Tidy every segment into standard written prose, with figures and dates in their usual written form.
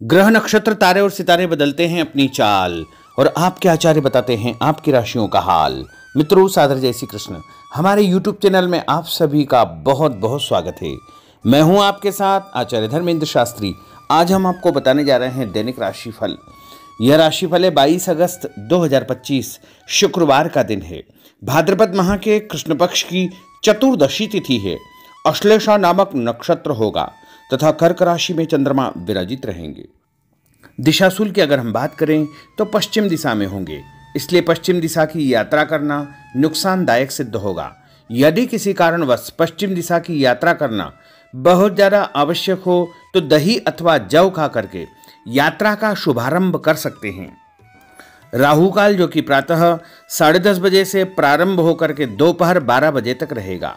ग्रह नक्षत्र तारे और सितारे बदलते हैं अपनी चाल और आपके आचार्य बताते हैं आपकी राशियों का हाल। मित्रों, सादर जय श्री कृष्ण। हमारे YouTube चैनल में आप सभी का बहुत बहुत स्वागत है। मैं हूं आपके साथ आचार्य धर्मेंद्र शास्त्री। आज हम आपको बताने जा रहे हैं दैनिक राशिफल। यह राशिफल है 22 अगस्त 2025 शुक्रवार का दिन है। भाद्रपद माह के कृष्ण पक्ष की चतुर्दशी तिथि है। अश्लेषा नामक नक्षत्र होगा तथा कर्क राशि में चंद्रमा विराजित रहेंगे। दिशाशूल की अगर हम बात करें तो पश्चिम दिशा में होंगे, इसलिए पश्चिम दिशा की यात्रा करना नुकसानदायक सिद्ध होगा। यदि किसी कारणवश पश्चिम दिशा की यात्रा करना बहुत ज़्यादा आवश्यक हो तो दही अथवा जव खा करके यात्रा का शुभारंभ कर सकते हैं। राहु काल जो कि प्रातः 10:30 बजे से प्रारंभ होकर के दोपहर 12 बजे तक रहेगा।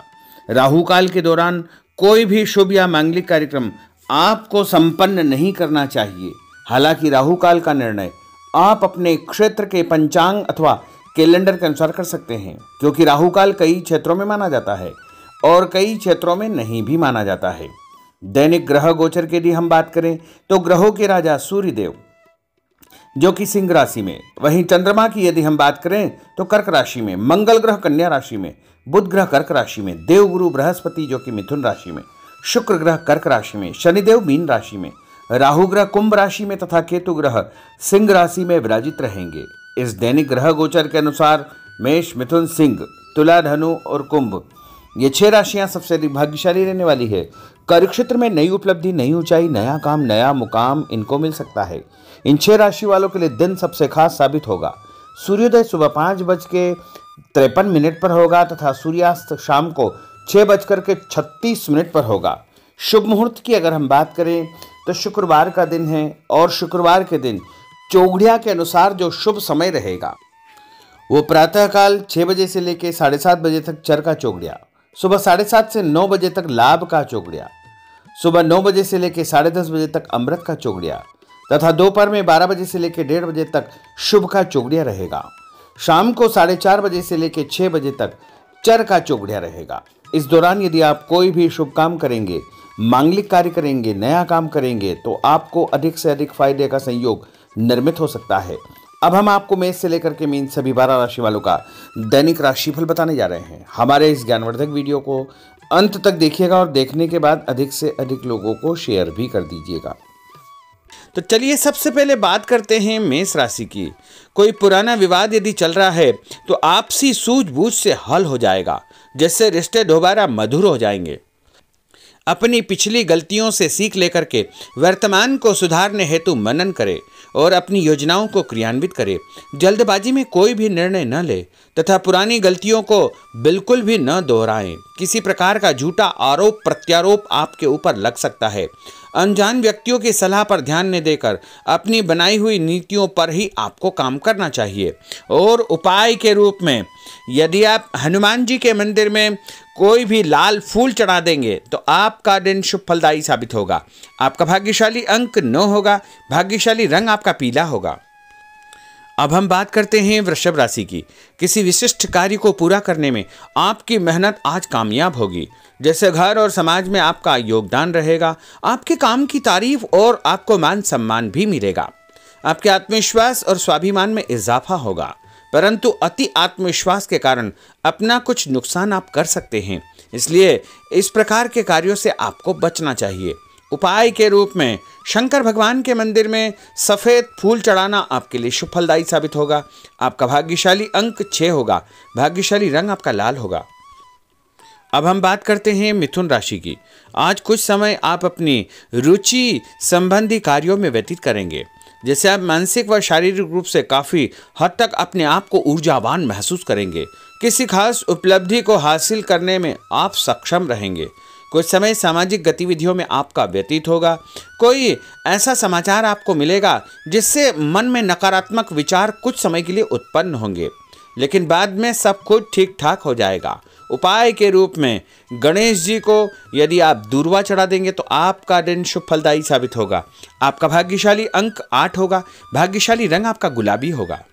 राहु काल के दौरान कोई भी शुभ या मांगलिक कार्यक्रम आपको संपन्न नहीं करना चाहिए। हालांकि राहु काल का निर्णय आप अपने क्षेत्र के पंचांग अथवा कैलेंडर के अनुसार कर सकते हैं, क्योंकि राहु काल कई क्षेत्रों में माना जाता है और कई क्षेत्रों में नहीं भी माना जाता है। दैनिक ग्रह गोचर की यदि हम बात करें तो ग्रहों के राजा सूर्यदेव जो कि सिंह राशि में, वहीं चंद्रमा की यदि हम बात करें तो कर्क राशि में, मंगल ग्रह कन्या राशि में, बुध ग्रह कर्क राशि में, देवगुरु बृहस्पति जो कि मिथुन राशि में, शुक्र ग्रह कर्क राशि में, शनिदेव मीन राशि में, राहु ग्रह कुंभ राशि में तथा केतु ग्रह सिंह राशि में विराजित रहेंगे। इस दैनिक ग्रह गोचर के अनुसार मेष, मिथुन, सिंह, तुला, धनु और कुंभ ये 6 राशियां सबसे अधिक भाग्यशाली रहने वाली है। कार्यक्षेत्र में नई उपलब्धि, नई ऊंचाई, नया काम, नया मुकाम इनको मिल सकता है। इन 6 राशि वालों के लिए दिन सबसे खास साबित होगा। सूर्योदय सुबह 5:53 पर होगा तथा सूर्यास्त शाम को 6:36 पर होगा। शुभ मुहूर्त की अगर हम बात करें तो शुक्रवार का दिन है और शुक्रवार के दिन चौघड़िया के अनुसार जो शुभ समय रहेगा वो प्रातःकाल 6 बजे से लेकर 7:30 बजे तक चर का चौघड़िया, सुबह 7:30 से 9 बजे तक लाभ का चौघड़िया, सुबह 9 बजे से लेकर 10:30 बजे तक अमृत का चौघड़िया तथा दोपहर में 12 बजे से लेकर 1:30 बजे तक शुभ का चौघड़िया रहेगा। शाम को 4:30 बजे से लेकर 6 बजे तक चर का चौघड़िया रहेगा। इस दौरान यदि आप कोई भी शुभ काम करेंगे, मांगलिक कार्य करेंगे, नया काम करेंगे तो आपको अधिक से अधिक फायदे का संयोग निर्मित हो सकता है। अब हम आपको मेष से लेकर के मीन सभी 12 राशि वालों का दैनिक राशिफल बताने जा रहे हैं। हमारे इस ज्ञानवर्धक वीडियो को अंत तक देखिएगा और देखने के बाद अधिक से अधिक लोगों को शेयर भी कर दीजिएगा। तो चलिए सबसे पहले बात करते हैं मेष राशि की। कोई पुराना विवाद यदि चल रहा है तो आपसी सूझबूझ से हल हो जाएगा, जिससे रिश्ते दोबारा मधुर हो जाएंगे। अपनी पिछली गलतियों से सीख लेकर के वर्तमान को सुधारने हेतु मनन करें और अपनी योजनाओं को क्रियान्वित करें। जल्दबाजी में कोई भी निर्णय न ले तथा पुरानी गलतियों को बिल्कुल भी न दोहराएं। किसी प्रकार का झूठा आरोप प्रत्यारोप आपके ऊपर लग सकता है। अनजान व्यक्तियों की सलाह पर ध्यान न देकर अपनी बनाई हुई नीतियों पर ही आपको काम करना चाहिए। और उपाय के रूप में यदि आप हनुमान जी के मंदिर में कोई भी लाल फूल चढ़ा देंगे तो आपका दिन शुभ फलदायी साबित होगा। आपका भाग्यशाली अंक 9 होगा। भाग्यशाली रंग आपका पीला होगा। अब हम बात करते हैं वृषभ राशि की। किसी विशिष्ट कार्य को पूरा करने में आपकी मेहनत आज कामयाब होगी। जैसे घर और समाज में आपका योगदान रहेगा, आपके काम की तारीफ और आपको मान सम्मान भी मिलेगा। आपके आत्मविश्वास और स्वाभिमान में इजाफा होगा, परंतु अति आत्मविश्वास के कारण अपना कुछ नुकसान आप कर सकते हैं, इसलिए इस प्रकार के कार्यों से आपको बचना चाहिए। उपाय के रूप में शंकर भगवान के मंदिर में सफ़ेद फूल चढ़ाना आपके लिए शुभ फलदायी साबित होगा। आपका भाग्यशाली अंक 6 होगा। भाग्यशाली रंग आपका लाल होगा। अब हम बात करते हैं मिथुन राशि की। आज कुछ समय आप अपनी रुचि संबंधी कार्यों में व्यतीत करेंगे, जैसे आप मानसिक व शारीरिक रूप से काफ़ी हद तक अपने आप को ऊर्जावान महसूस करेंगे। किसी खास उपलब्धि को हासिल करने में आप सक्षम रहेंगे। कुछ समय सामाजिक गतिविधियों में आपका व्यतीत होगा। कोई ऐसा समाचार आपको मिलेगा जिससे मन में नकारात्मक विचार कुछ समय के लिए उत्पन्न होंगे, लेकिन बाद में सब कुछ ठीक ठाक हो जाएगा। उपाय के रूप में गणेश जी को यदि आप दूर्वा चढ़ा देंगे तो आपका दिन शुभ फलदायी साबित होगा। आपका भाग्यशाली अंक 8 होगा। भाग्यशाली रंग आपका गुलाबी होगा।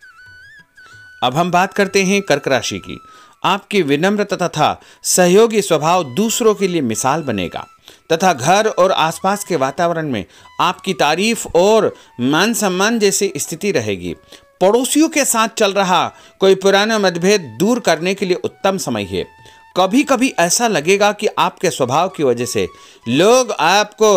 अब हम बात करते हैं कर्क राशि की। आपकी विनम्रता तथा सहयोगी स्वभाव दूसरों के लिए मिसाल बनेगा तथा घर और आसपास के वातावरण में आपकी तारीफ और मान सम्मान जैसी स्थिति रहेगी। पड़ोसियों के साथ चल रहा कोई पुराना मतभेद दूर करने के लिए उत्तम समय है। कभी कभी ऐसा लगेगा कि आपके स्वभाव की वजह से लोग आपको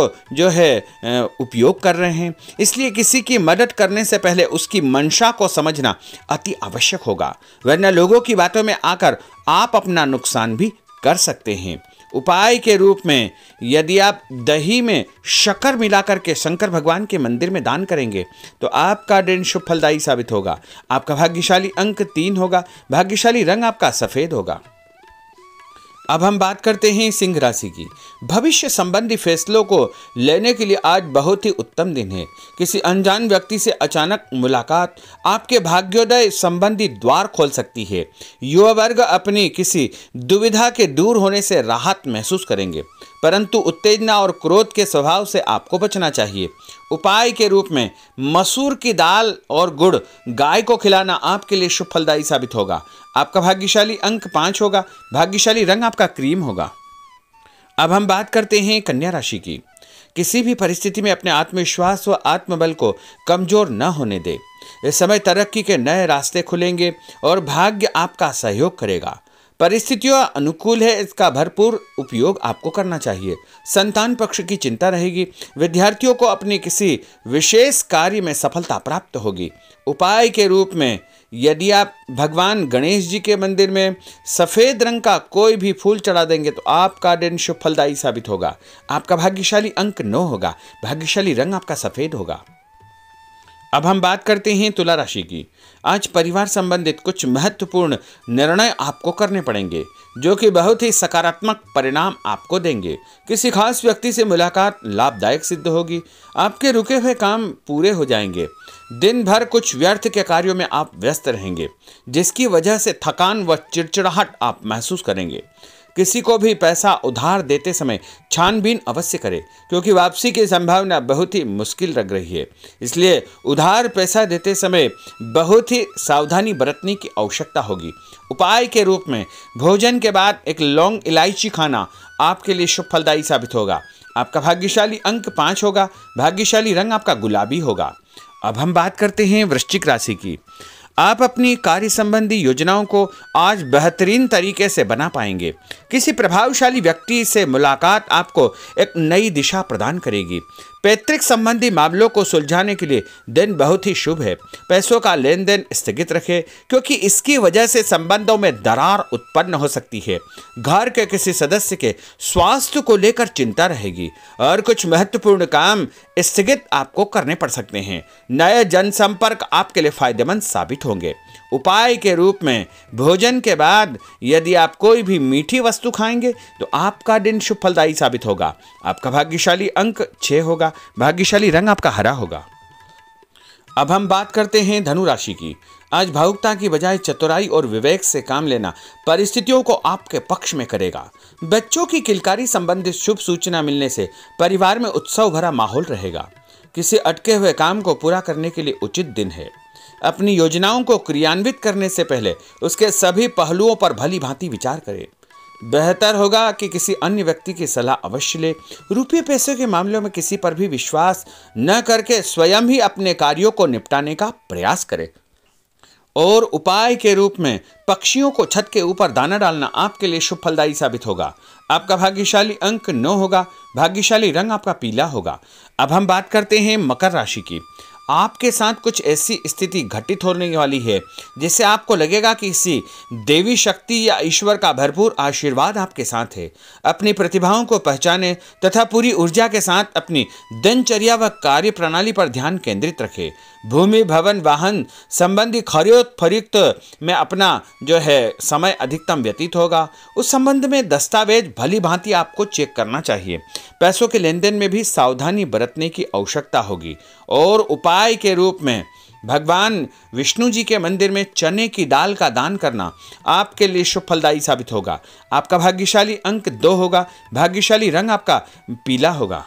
उपयोग कर रहे हैं, इसलिए किसी की मदद करने से पहले उसकी मंशा को समझना अति आवश्यक होगा, वरना लोगों की बातों में आकर आप अपना नुकसान भी कर सकते हैं। उपाय के रूप में यदि आप दही में शक्कर मिलाकर के शंकर भगवान के मंदिर में दान करेंगे तो आपका दिन शुभ फलदायी साबित होगा। आपका भाग्यशाली अंक 3 होगा। भाग्यशाली रंग आपका सफेद होगा। अब हम बात करते हैं सिंह राशि की। भविष्य संबंधी फैसलों को लेने के लिए आज बहुत ही उत्तम दिन है। किसी अनजान व्यक्ति से अचानक मुलाकात आपके भाग्योदय संबंधी द्वार खोल सकती है। युवा वर्ग अपनी किसी दुविधा के दूर होने से राहत महसूस करेंगे, परंतु उत्तेजना और क्रोध के स्वभाव से आपको बचना चाहिए। उपाय के रूप में मसूर की दाल और गुड़ गाय को खिलाना आपके लिए शुभ फलदायी साबित होगा। आपका भाग्यशाली अंक 5 होगा। भाग्यशाली रंग आपका क्रीम होगा। अब हम बात करते हैं कन्या राशि की। किसी भी परिस्थिति में अपने आत्मविश्वास व आत्मबल को कमजोर न होने दे। इस समय तरक्की के नए रास्ते खुलेंगे और भाग्य आपका सहयोग करेगा। परिस्थितियां अनुकूल है, इसका भरपूर उपयोग आपको करना चाहिए। संतान पक्ष की चिंता रहेगी। विद्यार्थियों को अपने किसी विशेष कार्य में सफलता प्राप्त होगी। उपाय के रूप में यदि आप भगवान गणेश जी के मंदिर में सफ़ेद रंग का कोई भी फूल चढ़ा देंगे तो आपका दिन शुभ फलदायी साबित होगा। आपका भाग्यशाली अंक 9 होगा। भाग्यशाली रंग आपका सफ़ेद होगा। अब हम बात करते हैं तुला राशि की। आज परिवार संबंधित कुछ महत्वपूर्ण निर्णय आपको करने पड़ेंगे जो कि बहुत ही सकारात्मक परिणाम आपको देंगे। किसी खास व्यक्ति से मुलाकात लाभदायक सिद्ध होगी। आपके रुके हुए काम पूरे हो जाएंगे। दिन भर कुछ व्यर्थ के कार्यों में आप व्यस्त रहेंगे, जिसकी वजह से थकान व चिड़चिड़ाहट आप महसूस करेंगे। किसी को भी पैसा उधार देते समय छानबीन अवश्य करें, क्योंकि वापसी की संभावना बहुत ही मुश्किल लग रही है। इसलिए उधार पैसा देते समय बहुत ही सावधानी बरतने की आवश्यकता होगी। उपाय के रूप में भोजन के बाद एक लौंग इलायची खाना आपके लिए शुभ फलदायी साबित होगा। आपका भाग्यशाली अंक 5 होगा। भाग्यशाली रंग आपका गुलाबी होगा। अब हम बात करते हैं वृश्चिक राशि की। आप अपनी कार्य संबंधी योजनाओं को आज बेहतरीन तरीके से बना पाएंगे। किसी प्रभावशाली व्यक्ति से मुलाकात आपको एक नई दिशा प्रदान करेगी। पैतृक संबंधी मामलों को सुलझाने के लिए दिन बहुत ही शुभ है। पैसों का लेन देन स्थगित रखें, क्योंकि इसकी वजह से संबंधों में दरार उत्पन्न हो सकती है। घर के किसी सदस्य के स्वास्थ्य को लेकर चिंता रहेगी और कुछ महत्वपूर्ण काम स्थगित आपको करने पड़ सकते हैं। नए जनसंपर्क आपके लिए फायदेमंद साबित होंगे। उपाय के रूप में भोजन के बाद यदि आप कोई भी मीठी वस्तु खाएंगे तो आपका दिन शुभ फलदायी साबित होगा। आपका भाग्यशाली अंक 6 होगा। भाग्यशाली रंग आपका हरा होगा। अब हम बात करते हैं धनु राशि की। आज भावुकता की बजाय चतुराई और विवेक से काम लेना परिस्थितियों को आपके पक्ष में करेगा। बच्चों की किलकारी संबंधित शुभ सूचना मिलने से परिवार में उत्सव भरा माहौल रहेगा। किसी अटके हुए काम को पूरा करने के लिए उचित दिन है। अपनी योजनाओं को क्रियान्वित करने से पहले उसके सभी पहलुओं पर भली भांति विचार करें। बेहतर होगा कि किसी अन्य व्यक्ति की सलाह अवश्य ले। रुपये पैसे के मामलों में किसी पर भी विश्वास न करके स्वयं ही अपने कार्यों को निपटाने का प्रयास करें। और उपाय के रूप में पक्षियों को छत के ऊपर दाना डालना आपके लिए शुभ फलदायी साबित होगा। आपका भाग्यशाली अंक 9 होगा। भाग्यशाली रंग आपका पीला होगा। अब हम बात करते हैं मकर राशि की। आपके साथ कुछ ऐसी स्थिति घटित होने वाली है जिससे आपको लगेगा कि किसी देवी शक्ति या ईश्वर का भरपूर आशीर्वाद आपके साथ है। अपनी प्रतिभाओं को पहचानें तथा पूरी ऊर्जा के साथ अपनी दिनचर्या व कार्य प्रणाली पर ध्यान केंद्रित रखें। भूमि भवन वाहन संबंधी खरीद फरोख्त में अपना समय अधिकतम व्यतीत होगा। उस संबंध में दस्तावेज भली भांति आपको चेक करना चाहिए। पैसों के लेन देन में भी सावधानी बरतने की आवश्यकता होगी। और उपाय के रूप में भगवान विष्णु जी के मंदिर में चने की दाल का दान करना आपके लिए शुभ फलदायी साबित होगा। आपका भाग्यशाली अंक 2 होगा। भाग्यशाली रंग आपका पीला होगा।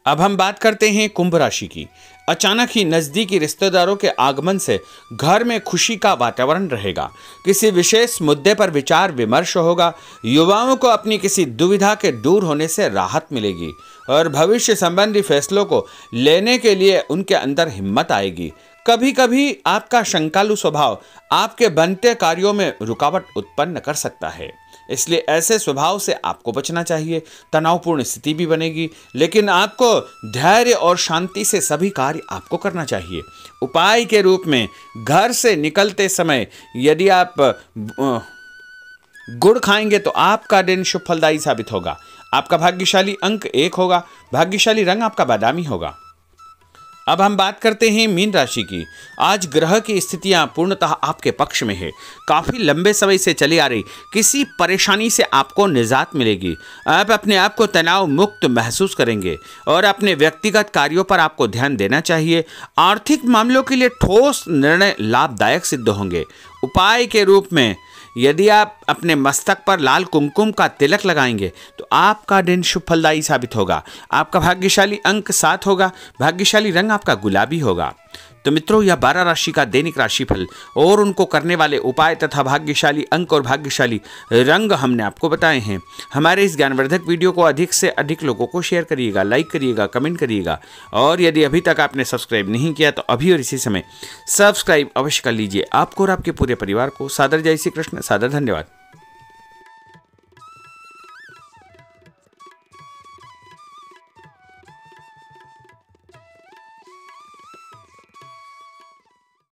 अब हम बात करते हैं कुंभ राशि की। अचानक ही नजदीकी रिश्तेदारों के आगमन से घर में खुशी का वातावरण रहेगा। किसी विशेष मुद्दे पर विचार विमर्श होगा। युवाओं को अपनी किसी दुविधा के दूर होने से राहत मिलेगी और भविष्य संबंधी फैसलों को लेने के लिए उनके अंदर हिम्मत आएगी। कभी कभी आपका शंकालु स्वभाव आपके बनते कार्यों में रुकावट उत्पन्न कर सकता है, इसलिए ऐसे स्वभाव से आपको बचना चाहिए। तनावपूर्ण स्थिति भी बनेगी, लेकिन आपको धैर्य और शांति से सभी कार्य आपको करना चाहिए। उपाय के रूप में घर से निकलते समय यदि आप गुड़ खाएंगे तो आपका दिन शुभ फलदायी साबित होगा। आपका भाग्यशाली अंक 1 होगा। भाग्यशाली रंग आपका बादामी होगा। अब हम बात करते हैं मीन राशि की। आज ग्रह की स्थितियां पूर्णतः आपके पक्ष में है। काफी लंबे समय से चली आ रही किसी परेशानी से आपको निजात मिलेगी। आप अपने आप को तनाव मुक्त महसूस करेंगे और अपने व्यक्तिगत कार्यों पर आपको ध्यान देना चाहिए। आर्थिक मामलों के लिए ठोस निर्णय लाभदायक सिद्ध होंगे। उपाय के रूप में यदि आप अपने मस्तक पर लाल कुमकुम का तिलक लगाएंगे तो आपका दिन शुभ फलदायी साबित होगा। आपका भाग्यशाली अंक 7 होगा। भाग्यशाली रंग आपका गुलाबी होगा। तो मित्रों, यह 12 राशि का दैनिक राशिफल और उनको करने वाले उपाय तथा भाग्यशाली अंक और भाग्यशाली रंग हमने आपको बताए हैं। हमारे इस ज्ञानवर्धक वीडियो को अधिक से अधिक लोगों को शेयर करिएगा, लाइक करिएगा, कमेंट करिएगा और यदि अभी तक आपने सब्सक्राइब नहीं किया तो अभी और इसी समय सब्सक्राइब अवश्य कर लीजिए। आपको और आपके पूरे परिवार को सादर जय श्री कृष्ण, सादर धन्यवाद।